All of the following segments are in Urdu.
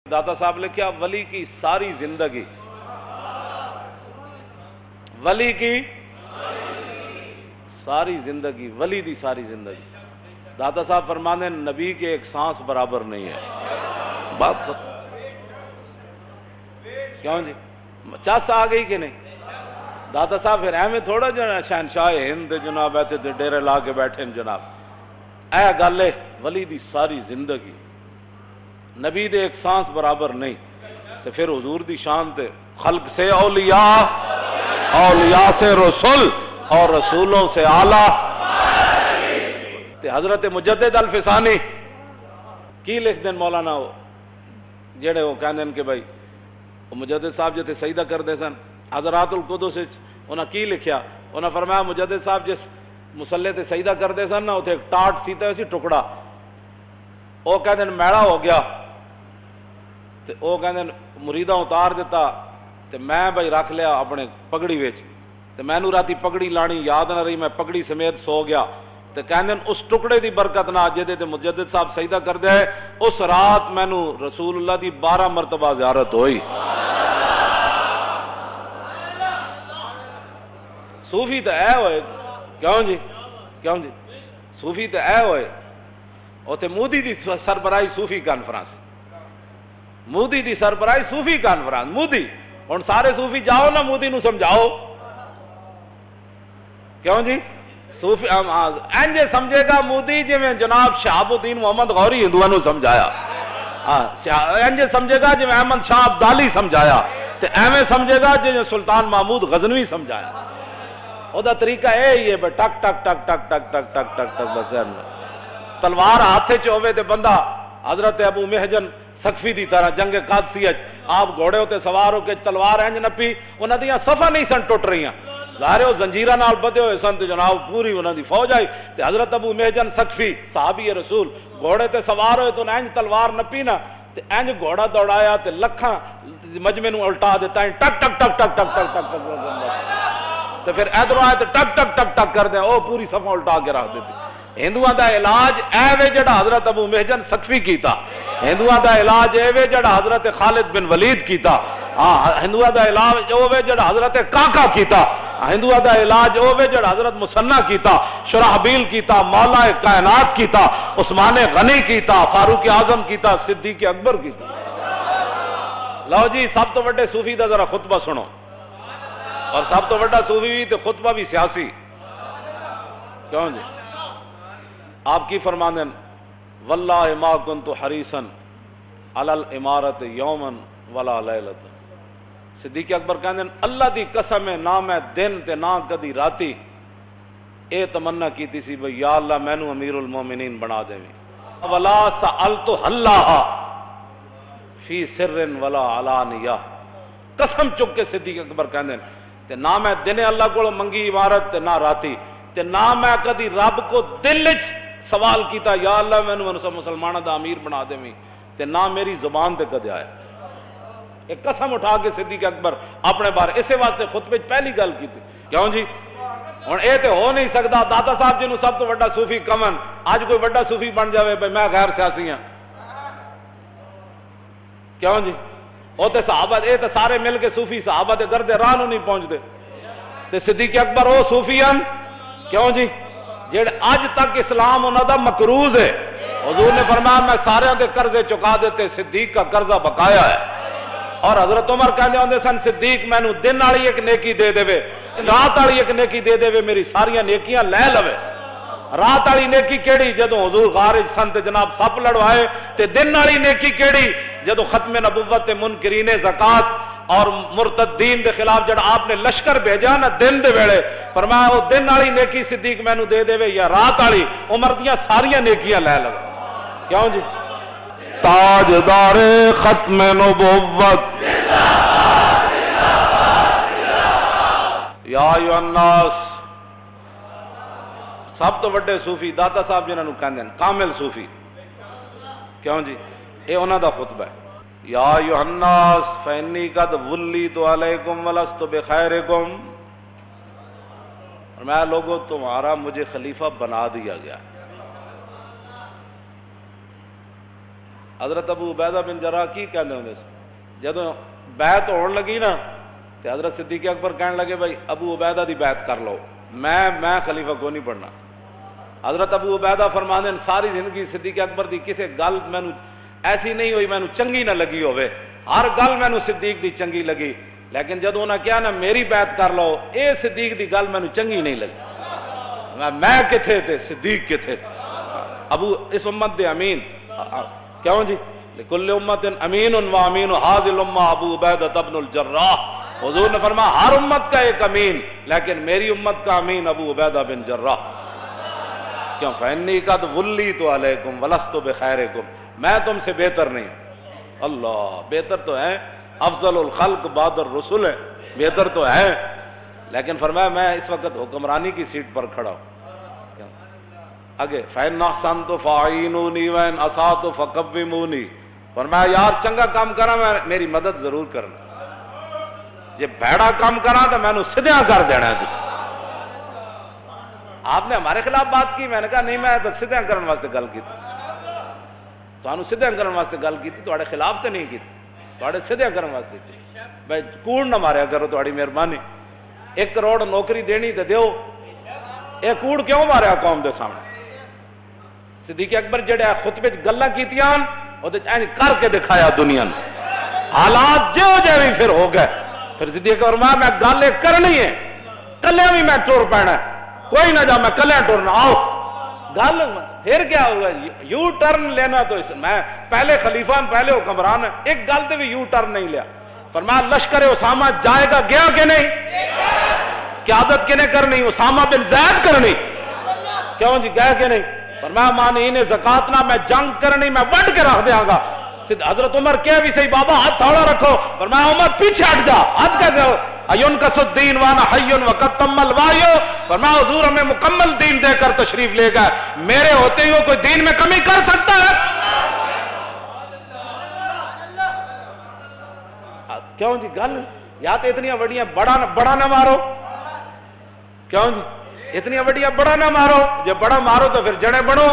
داتا صاحب لکھا ولی کی ساری زندگی، ولی کی ساری زندگی، ولی دی ساری زندگی، داتا صاحب فرمانے نبی کے ایک سانس برابر نہیں ہے۔ بات ختم۔ کیوں جی چس آ گئی کہ نہیں؟ داتا صاحب پھر ایویں تھوڑا جو شہنشاہ ہند جناب ایتے تے ڈیرے لا کے بیٹھے جناب، اے گل ہے ولی دی ساری زندگی، نبی دے ایک سانس برابر نہیں، تو پھر حضور دی شان تے خلق سے اولیاء، اولیاء سے رسول اور رسولوں سے اعلیٰ۔ تے حضرت مجدد الفسانی کی لکھ دیں مولانا وہ جڑے وہ کہندے کہ بھائی مجدد صاحب جتے سجدہ کر دے سن حضرات القدس انہاں کی لکھیا، انہاں فرمایا مجدد صاحب جس مسلے تے سجدہ کر دے سن نا اتھے ایک ٹاٹ سیتا ہوئی سی ٹکڑا، وہ کہندے میڑا ہو گیا، تے وہ کہندے مریداں اتار دیتا، تے میں بھائی رکھ لیا اپنے پگڑی ویچ، تے میں نو راتی پگڑی لانی یاد نہ رہی، میں پگڑی سمیت سو گیا، تے کہندے اس ٹکڑے دی برکت نہ جدے تے مجدد صاحب سجدہ کر دے اس رات میں نو رسول اللہ دی 12 مرتبہ زیارت ہوئی۔ صوفی تے اے ہوئے، کیوں جی کیوں جی صوفی تے اے ہوئے، اوتھے مودی دی سربراہی صوفی کانفرنس، مودی دی سربراہی صوفی کانفرنس، مودی ہن سارے صوفی جاؤ نا مودی نو سمجھاؤ، کیوں جی صوفی انجے سمجھے گا مودی جی میں جناب شہاب الدین محمد غوری ہندوؤں نو سمجھایا، انجے سمجھے گا جی میں احمد شاہ عبدالی سمجھایا، تے ایویں سمجھے گا جی سلطان محمود غزنوی سمجھایا۔ او دا طریقہ اے ہی ہے بے ٹک ٹک ٹک ٹک ٹک ٹک ٹک ٹک ٹک بس تلوار ہاتھے چ ہوئے تے بندہ حضرت ابو محجن سقفی دی طرح جنگ قادسیہ آپ گھوڑے ہوتے سوار ہو کے تلوار انج نپی، انہاں دیاں صفاں نہیں سن ٹوٹ رہیاں، ظاہر ہو زنجیراں نال بدے ہوئے سن تے جناب پوری انہاں دی فوج آئی، تے حضرت ابو محجن سقفی صحابی رسول گھوڑے تے سوار ہوئے تو انج تلوار نپی نا، تے انج گھوڑا دوڑایا تے لکھاں مجمع نو الٹا دیتا ہے ٹک ٹک ٹک ٹک ٹک ٹک ٹک ٹک، تو پھر ادھر آئے تو ٹک ٹک ٹک ٹک کر دیں، او پوری صفحہ الٹا کے رکھ دیتی۔ ہندوؤں دا علاج اے وے جڑا حضرت ابو محجن سقفی کیتا، ہندوؤں دا علاج اے وے جڑا حضرت خالد بن ولید کیتا، ہندوؤں دا علاج او وے جڑا حضرت کاکا کیتا، ہندوؤں دا علاج او وے جڑا حضرت مسنہ کیتا، شرحبیل کیتا، مولا کائنات کیتا، عثمان غنی کیتا، فاروق اعظم کیتا، صدیق اکبر کیتا۔ لو جی سب تو بڑے صوفی دا ذرا خطبہ سنو، اور سب تو بڑا صوفی بھی تو خطبہ بھی سیاسی، کیوں جی آپ کی فرماندن واللہ ما کنت حریصا علی الامارت یوما ولا لیلۃ، صدیق اکبر کہندے اللہ دی قسم ہے نہ میں دن تے نہ کدی راتی اے تمنا کیتی سی بھئی یا اللہ مینوں امیر المومنین بنا دیویں، ولا سألت اللہ فی سر ولا علانیہ، قسم چک کے صدیق اکبر کہندے تے نہ میں دن اللہ کو منگی عبارت تے نہ راتی، تے نہ میں کدی رب کو دل وچ سوال کیتا یا اللہ مینوں مسلماناں دا امیر بنا دیویں، تے نہ میری زبان تے کدے آیا۔ ایک قسم اٹھا کے صدیق اکبر اپنے بارے اسے واسطے خطبے پہلی گل کیتی، کیوں جی ہن اے تے ہو نہیں سکدا داتا صاحب جنوں سب تو بڑا صوفی کمن اج کوئی بڑا صوفی بن جاوے بھئی میں غیر سیاسی ہاں، کیوں جی وہ تے صحابہ اے تے سارے مل کے صوفی صحابہ دے گردے راہ نو نہیں پہنچ دے، تے صدیق اکبر وہ صوفیان کیوں جی جڑے اج تک اسلام انہاں دا مقروض ہے، حضور نے فرمایا میں سارے دے قرضے چکا دیتے، صدیق کا قرضہ بقایا ہے، اور حضرت عمر کہندے ہوندے سن صدیق مینوں دن والی ایک نیکی دے دے رات والی ایک نیکی دے دے میری ساریاں نیکیاں لے لوے۔ رات والی نیکی کیڑی جدوں حضور خارج سن تے جناب سپ لڑوائے، تے دن والی نیکی کیڑی جدو ختم نبوت تے منکرین زکات اور مرتدین دے خلاف جڑا آپ نے لشکر بھیجا نا دن دے ویلے، فرمایا وہ دن والی نیکی صدیق مینوں دے دے یا رات والی عمر دیاں ساریاں نیکیاں لے لو، کیوں جی تاجدار ختم نبوت یا ایھا الناس، سب تو بڑے صوفی داتا صاحب جنہاں نوں کہندے ہیں کامل صوفی، کیوں جی اے انہاں دا خطبہ ہے، یا ایھا الناس فانی قد ولیت علیکم ولست بخیرکم، اور میں لوگوں تمہارا مجھے خلیفہ بنا دیا گیا، حضرت ابو عبیدہ بن جراح کی کہندے ہوندے سی جدوں بیعت ہون لگی نا تے حضرت صدیق اکبر کہنے لگے بھائی ابو عبیدہ دی بیعت کر لو، میں خلیفہ کو نہیں بننا۔ حضرت ابو عبیدہ فرماندے ساری زندگی صدیق اکبر دی کسے گل مینوں ایسی نہیں ہوئی مینوں چنگی نہ لگی ہوئے، ہر گل مینوں صدیق دی چنگی لگی، لیکن جدوں انہاں کہا نا میری بیعت کر لو اے صدیق دی گل مینوں چنگی نہیں لگی، میں کتھے تے صدیق کتھے، ابو اس امت دے امین کیوں جی لکل امت امین و امین حاضر الامہ ابو عبیدہ ابن الجراح، حضور نے فرمایا ہر امت کا ایک امین لیکن میری امت کا امین ابو عبیدہ بن جراح، کیوں فإنی قد ولیت علیکم ولست بخیرکم، میں تم سے بہتر نہیں، اللہ بہتر تو ہے، افضل الخلق بعد الرسل ہے، بہتر تو ہے، لیکن فرمایا میں اس وقت حکمرانی کی سیٹ پر کھڑا ہوں۔ آگے فَإِنْ أَحْسَنْتُ فَأَعِينُونِي وَإِنْ أَسَأْتُ فَقَوِّمُونِي، فرمایا یار چنگا کام کرا میں میری مدد ضرور کرنا، جے بھیڑا کام کرا تو میں نو سدھیاں کر دینا ہے تجھے۔ آپ نے ہمارے خلاف بات کی، میں نے کہا نہیں میں تو سدھیاں کرنے واسطے گل کی تھی، تو انہوں سدھیاں کرنے واسطے گل کی تھی، تواڈے خلاف تو نہیں کی تھی، تواڈے سدھیاں کرنے واسطے کی، بھائی کوڑ نہ ماریا کرو تواڈی مہربانی، 1 کروڑ نوکری دینی تے دیو، اے کوڑ کیوں ماریا قوم دے سامنے؟ صدیق اکبر جڑے خطبے وچ گلاں کیتیاں او تے کر کے دکھایا دنیا نے، حالات جو بھی پھر ہو گئے، پھر صدیق فرمایا میں گل کرنی ہے، کلیاں بھی میں ٹر پینا ہے، کوئی نہ جا میں کلیاں ٹرنا، آؤ گل پھر کیا ہوا، یو ٹرن لینا تو اس میں پہلے خلیفہ پہلے حکمران ہے، ایک گل تے بھی یو ٹرن نہیں لیا، فرمایا لشکر اسامہ جائے گا گیا کہ نہیں، قیادت کنے کرنی، اسامہ بن زید کرنی، کیوں جی گئے کہ نہیں، فرمایا مانعین زکات نہ میں جنگ کرنی میں وڈ کے رکھ دیاں گا، حضرت عمر کہہ بھی صحیح بابا ہاتھ تھوڑا رکھو، فرمایا عمر پیچھے ہٹ جا، ہاتھ کیسے ہو، اَيُنْقَصُ الدِّينُ وَأَنَا حَيٌّ وَقَدْ تَمَّ الْوَعْيُ، فرمایا حضور ہمیں مکمل دین دے کر تشریف لے گئے، میرے ہوتے ہی کوئی دین میں کمی کر سکتا ہے؟ کیوں جی گل یا تو اتنی وڈیاں بڑا نہ مارو، کیوں جی اتنی وڈیاں بڑا نہ مارو، جب بڑا مارو تو پھر جڑے بڑھو،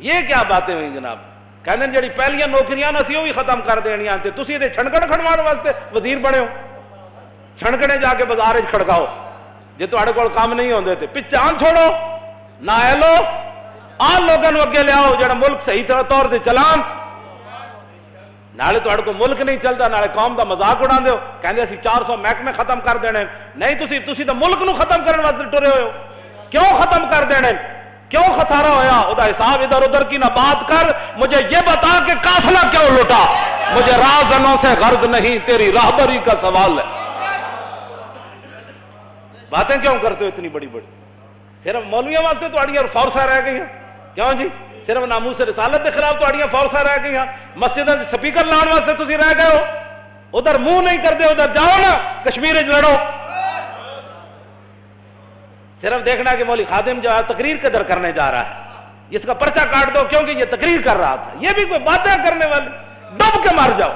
یہ کیا باتیں ہوئی جناب، کہنے جڑی پہلیاں نوکریاں نا سی وہ بھی ختم کر دینیاں تے تسی تے چھنکڑ کھڑوانے واسطے وزیر بنے ہو، چھنکڑے جا کے بازار وچ کھڑکاؤ جے تواڈے کول کام نہیں ہوندے تے پہچان چھوڑو، نہ ایلو آن لوگاں نوں اگے لیاؤ جڑا ملک صحیح طور تے چلان، نالے تواڈے کو ملک نہیں چلدا نالے قوم دا مذاق اڑاندے ہو، کہندے اسی 400 محکمے ختم کر دینے، نہیں تسی تے ملک نو ختم کرن واسطے ٹرے ہوئے ہو، کیوں ختم کر دینے، کیوں خسارہ ہویا، او دا حساب ادھر ادھر کی نہ بات کر، مجھے یہ بتا کہ قافلہ کیوں لٹا، مجھے رازنوں سے غرض نہیں تیری راہبری کا سوال ہے، باتیں کیوں کرتے ہو اتنی بڑی بڑی، صرف مولویوں واسطے تواڈیاں فورساں رہ گئی ہیں، کیوں جی صرف ناموس رسالت کے خلاف تواڈیاں فورساں رہ گئی ہیں، مسجداں دے سپیکر لاؤن واسطے تسی رہ گئے ہو، ادھر منہ نہیں کرتے ادھر جاؤ نا کشمیر وچ لڑو، صرف دیکھنا کہ مولوی خادم جو ہے تقریر قدر کرنے جا رہا ہے، اس کا پرچہ کاٹ دو کیونکہ یہ تقریر کر رہا تھا، یہ بھی کوئی باتیں کرنے والی، ڈب کے مر جاؤ۔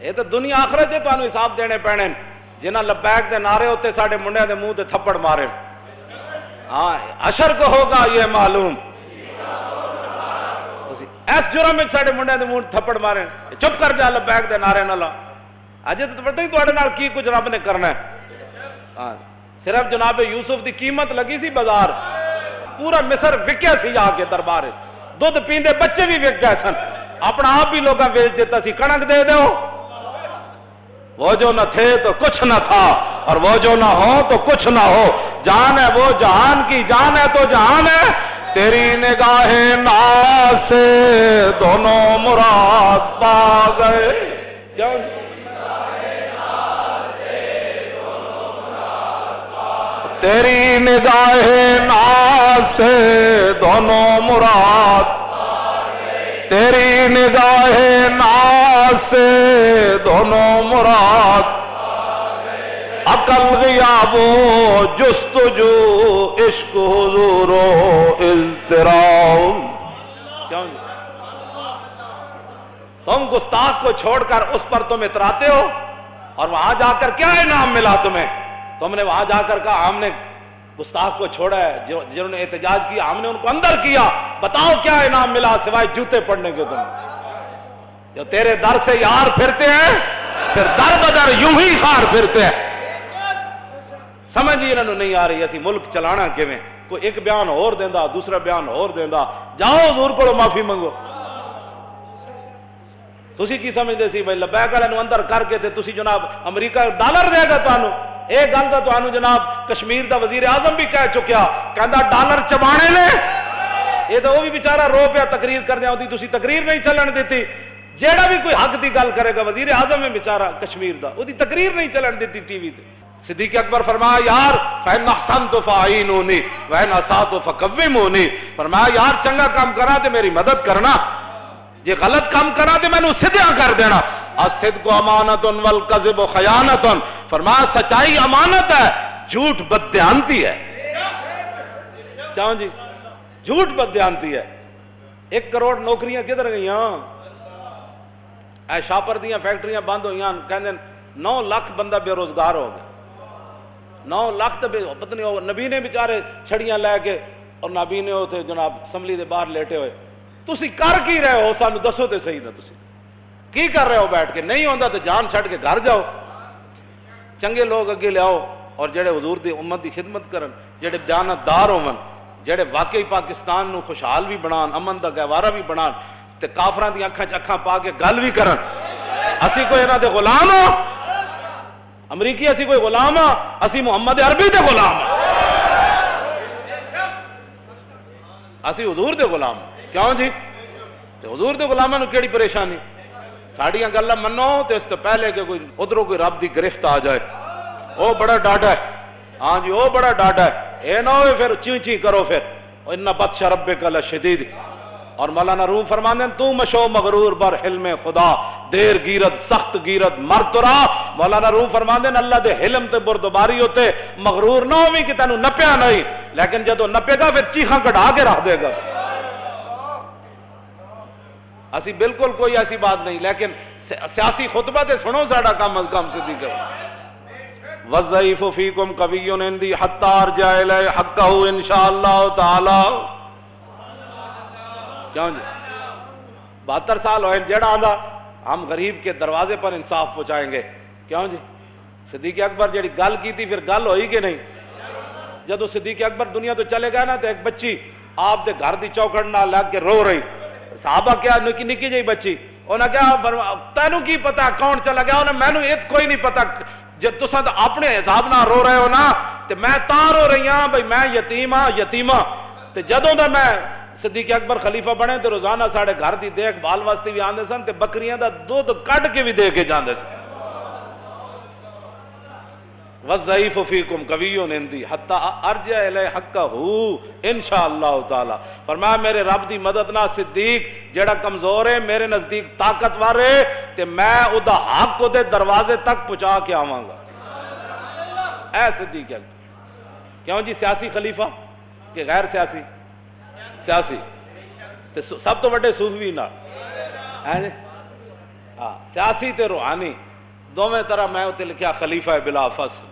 یہ تو دنیا آخرت تو انہوں حساب دینے پینے، جنہ لبیک دے نعرے ہوتے ساڑھے منڈے دے منہ تے تھپڑ مارے، ہاں حشر کو ہوگا یہ معلوم، ایس جرم میں ساڑھے منڈے دے منہ تھپڑ مارے، چپ کر جا لبیک دے نعرے نہ لا، اجے تو پتہ ہی توڑے نال کی کچھ رب نے کرنا ہے، صرف جناب یوسف دی قیمت لگی سی بازار، پورا مصر وکیا سی آ کے دربار، دودھ پیندے بچے بھی وک گئے سن، اپنا آپ بھی لوگاں بیچ دیتا سی، کڑک دے دو، وہ جو نہ تھے تو کچھ نہ تھا اور وہ جو نہ ہو تو کچھ نہ ہو، جان ہے وہ جہان کی جان ہے تو جہان ہے، تیری نگاہ ناز سے دونوں مراد پا گئے، کیوں تیری نگاہ ناز سے دونوں مراد، تیری نگاہ ناز سے دونوں مراد، عقل غیاب و جستجو عشق حضور و اضطراب. کیوں جی؟ تم گستاخ کو چھوڑ کر اس پر تم اتراتے ہو، اور وہاں جا کر کیا انعام ملا تمہیں؟ تم نے وہاں جا کر کہا ہم نے گستاخ کو چھوڑا ہے، جنہوں نے احتجاج کیا ہم نے ان کو اندر کیا، بتاؤ کیا انعام ملا سوائے جوتے پڑنے کے تمہیں؟ جو تیرے در سے یار پھرتے ہیں پھر در بدر یوں ہی خار پھرتے ہیں. سمجھ ہی انہوں نہیں آ رہی اسی ملک چلانا کیویں. کوئی ایک بیان اور دیندا دوسرا بیان اور دیندا. جاؤ حضور کو معافی منگو. تسی کی سمجھتے سی بھائی لبیک والے اندر کر کے تے تسی جناب امریکہ ڈالر دے گا تانوں. ایک گل دا تانوں جناب کشمیر دا وزیر اعظم بھی کہہ چکیا، کہندا ڈالر چبانے لے. یہ تو وہ بھی بیچارہ رو پیا تقریر کرنے آتی، تسی تقریر نہیں چلن دیتی. جیڑا بھی کوئی حق دی گل کرے گا وزیر اعظم ہے بیچارہ کشمیر دا، وہ دی تقریر نہیں چلن دیتی ٹی وی تے. صدیق اکبر فرمایا یار فَإِنْ أَحْسَنْتُ فَأَعِينُونِي وَإِنْ أَسَأْتُ فَكَوِّمُونِي. فرمایا یار چنگا کام کرا تے میری مدد کرنا، جے غلط کام کرا تے میں نو سدھا کر دینا. الصدق امانۃ والکذب خیانۃ. فرمایا سچائی امانت ہے، جھوٹ بددیانتی ہے. کیوں جی؟ جھوٹ بددیانتی ہے. 1 کروڑ نوکریاں کدھر گئیاں؟ اے شاپر دیاں فیکٹریاں بند ہوئیاں، کہندے 9 لاکھ بندہ بے روزگار ہو گیا. 9 لاکھ تو پتہ نہیں ہو نبی نے بیچارے چھڑیاں لے کے اور نبی نے ہوتے جناب اسمبلی دے باہر لیٹے ہوئے. تسی کر کی رہے ہو سانو دسو تے صحیح نا تسی کی کر رہے ہو بیٹھ کے؟ نہیں ہوندا تو جان چھڑ کے گھر جاؤ. چنگے لوگ اگے لے آؤ اور جڑے حضور دی امت دی خدمت کرن، جڑے دیانتدار ہون، جڑے واقعی پاکستان نو خوشحال بھی بنان، امن دا گہوارہ بھی بنان تے کافراں دی اکھاں چ اکھاں پا کے گل بھی کرن. اسی کوئی انہاں دے غلام ہو؟ امریکی اسی کوئی غلام ہاں؟ اسی محمد عربی دے غلام ہاں، اسی حضور دے غلام. کیوں جی؟ تے حضور دے غلاماں نو کیڑی پریشانی؟ ساڑیاں گلاں منو تے اس تو پہلے کہ کوئی ادھروں کوئی رب دی گرفت آ جائے او بڑا ڈاڈا ہے. ہاں جی او بڑا ڈاڈا ہے. اے نہ ہوئے پھر چی چی کرو پھر ان بطش ربک لشدید. اور مولانا روم فرماندے ہیں تو مشو مغرور بر حلم خدا، دیر گیرت سخت گیرت مر ترا. مولانا روم فرماندے ہیں اللہ دے حلم تے بردباری ہوتے مغرور نہ ہوئی کہ تینوں نپیا نہیں، لیکن جدو نپے گا پھر چیخاں کڑھا کے رکھ دے گا. اسی بالکل کوئی ایسی بات نہیں، لیکن سیاسی خطبہ تے سنو ساڑا کم از کم صدیق ہے. وَالضَّعِيفُ فِيكُمْ قَوِيٌّ عِنْدِي حَتَّى أَرْجِعَ إِلَيْهِ حَقَّهُ إِنْ شَاءَ اللَّهُ تَعَالَى. کیوں جی؟ 72 سال ہوئے جڑا آندا ہم غریب کے دروازے پر انصاف پہنچائیں گے. کیوں جی؟ صدیق اکبر جڑی گل کی تھی پھر گل ہوئی کہ نہیں؟ جدو صدیق اکبر دنیا تو چلے گئے نا تو ایک بچی آپ دے گھر دی چوکھٹ نال لگ کے رو رہی. صحابہ کیا نکی نکی جی بچی انہاں کیا تینوں کی پتا کون چلا گیا؟ انہاں مینوں ایت کوئی نہیں پتا، جب تساں اپنے حساب نہ رو رہے ہو نا تے میں تاں رو رہی ہاں بھئی میں یتیم ہاں یتیمہ. تے جدوں دا میں صدیق اکبر خلیفہ بنے تے روزانہ ساڑے گھر دی دیکھ بھال واسطے بھی آندے سن تے بکریاں دا دودھ کڈ کے بھی دے کے جاندے سن. وَالضَّعِيفُ فِيكُمْ قَوِيٌّ عِنْدِي حَتَّى أَرْجِعَ إِلَيْهِ حَقَّهُ إِنْ شَاءَ اللَّهُ تَعَالَى. فرمایا میرے رب دی مدد نہ صدیق جڑا کمزور ہے میرے نزدیک طاقتور ہے تے میں او دا حق او دے دروازے تک پہنچا کے آواں گا. اے صدیق ہے. کیوں جی؟ سیاسی خلیفہ کہ غیر سیاسی؟ سیاسی. تے سب تو بڑے صوفی نہ سیاسی تے روحانی دوویں طرح میں اتنے لکھیا خلیفہ بلا فصل.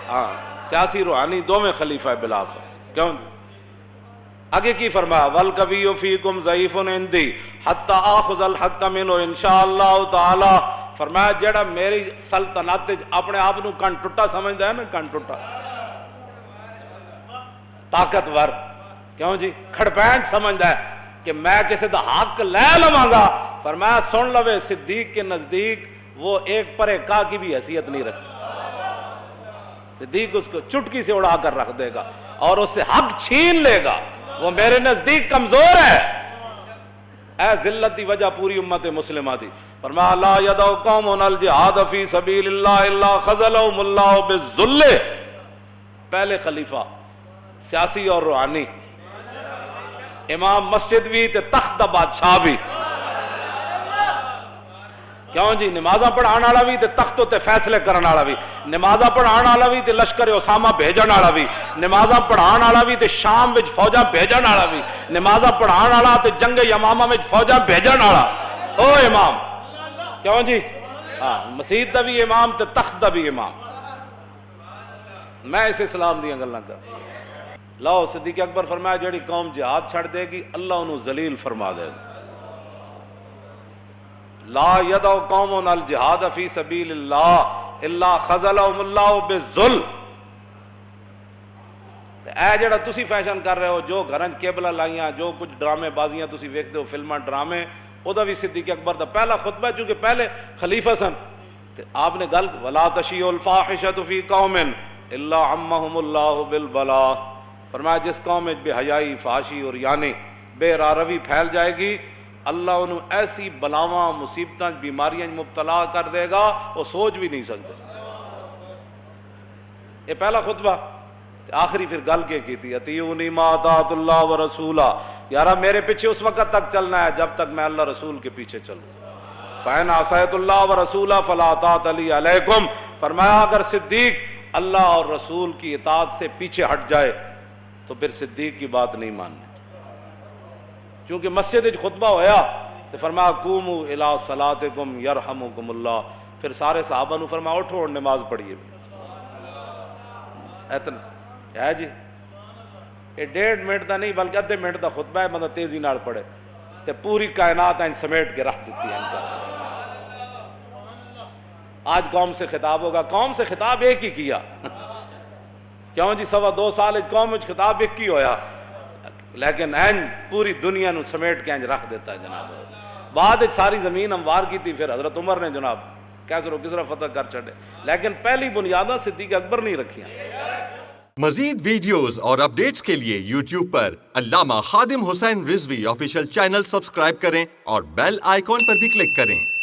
ہاں سیاسی روحانی دوویں خلیفہ بلا فصل. کیوں آگے کی فرمایا والقوی فیکم ضعیف عندی حتی آخذ الحق منہ انشاء اللہ تعالی. فرمایا جڑا میری سلطنت اپنے آپ نو کن ٹٹا سمجھدا ہے نا، کن ٹٹا طاقتور، کیوں جی کھڑپینچ سمجھدا ہے کہ میں کسی دا حق لے لواں گا. فرمایا سن لوے صدیق کے نزدیک وہ ایک پرے کا کی بھی حیثیت نہیں رکھتا. صدیق اس کو چٹکی سے اڑا کر رکھ دے گا اور اس سے حق چھین لے گا. وہ میرے نزدیک کمزور ہے. اے ذلت دی وجہ پوری امت مسلمہ دی. فرمایا لا یدعو قوم الجہاد فی سبیل اللہ الا خذلہم اللہ بالذل. پہلے خلیفہ سیاسی اور روحانی، امام مسجد بھی تے تخت دا بادشاہ بھی. کیوں جی نمازاں پڑھان والا بھی تے تخت تے فیصلے کرن والا بھی، نمازاں پڑھان والا بھی تے لشکر اسامہ بھیجن والا بھی، نمازاں پڑھان والا بھی تے شام وچ فوجاں بھیجن والا بھی، نمازاں پڑھان والا تے جنگ یمامہ وچ فوجاں بھیجن والا او امام، کیوں جی ہاں مسجد دا بھی امام تے تخت دا بھی امام۔ میں اس اسلام دیاں گلاں کر لو صدیق اکبر فرمایا جیڑی قوم جہاد چھڑ دے گی اللہ انہوں ذلیل فرما دے گا۔ لا یدع قوم الجہاد فی سبیل اللہ الا خذلہم اللہ بالذل۔ اے جڑا تسی فیشن کر رہے ہو، جو گھرن کیبلہ لائیاں، جو کچھ ڈرامے بازیاں تسی ویکھتے ہو، فلماں ڈرامے، او دا بھی صدیق اکبر دا پہلا خطبہ ہے، چونکہ پہلے خلیفہ سن، آپ نے گل ولا تشیعوا الفاحشۃ فی قوم الا عمہم اللہ بالبلاء، فرمایا جس قوم میں بے حیائی، فحاشی اور یعنی بے راروی پھیل جائے گی اللہ انہوں ایسی بلاواں مصیبتاں بیماریاں مبتلا کر دے گا وہ سوچ بھی نہیں سکتے۔ یہ پہلا خطبہ، آخری پھر گل کے کی تھی اطیعونی ما اطاعت اللہ ورسولہ، یارا میرے پیچھے اس وقت تک چلنا ہے جب تک میں اللہ رسول کے پیچھے چلوں۔ فَإِنْ عَصَيْتُ اللَّهَ وَرَسُولَهُ فَلَا طَاعَةَ لِي عَلَيْكُمْ، فرمایا اگر صدیق اللہ اور رسول کی اطاعت سے پیچھے ہٹ جائے تو پھر صدیق کی بات نہیں ماننی۔ چونکہ مسجد وچ خطبہ ہویا تو فرمایا قوموا الی صلاتکم یرحمکم اللہ، پھر سارے صحابہ نو فرمایا اٹھو اور نماز پڑھیے۔ اتنا ہے جی یہ 1.5 منٹ دا نہیں بلکہ آدھے منٹ دا خطبہ ہے، بندہ تیزی نال پڑھے تے پوری کائنات ان سمیٹ کے رکھ دیتی ہے ان کا۔ آج قوم سے خطاب ہوگا، قوم سے خطاب ایک ہی کیا کیوں جی 2.25 سال قوم وچ خطاب ایک ہی ہویا، لیکن این پوری دنیا نو سمیٹ کے انج رکھ دیتا ہے جناب۔ بعد ساری زمین ہموار کی تھی، پھر حضرت عمر نے جناب کیسر و کسرا فتح کر چھڑے، لیکن پہلی بنیاداں صدیق اکبر نہیں رکھیاں۔ مزید ویڈیوز اور اپڈیٹس کے لیے یوٹیوب پر علامہ Khadim Hussain Rizvi official channel subscribe کریں اور بیل آئیکن پر بھی کلک کریں۔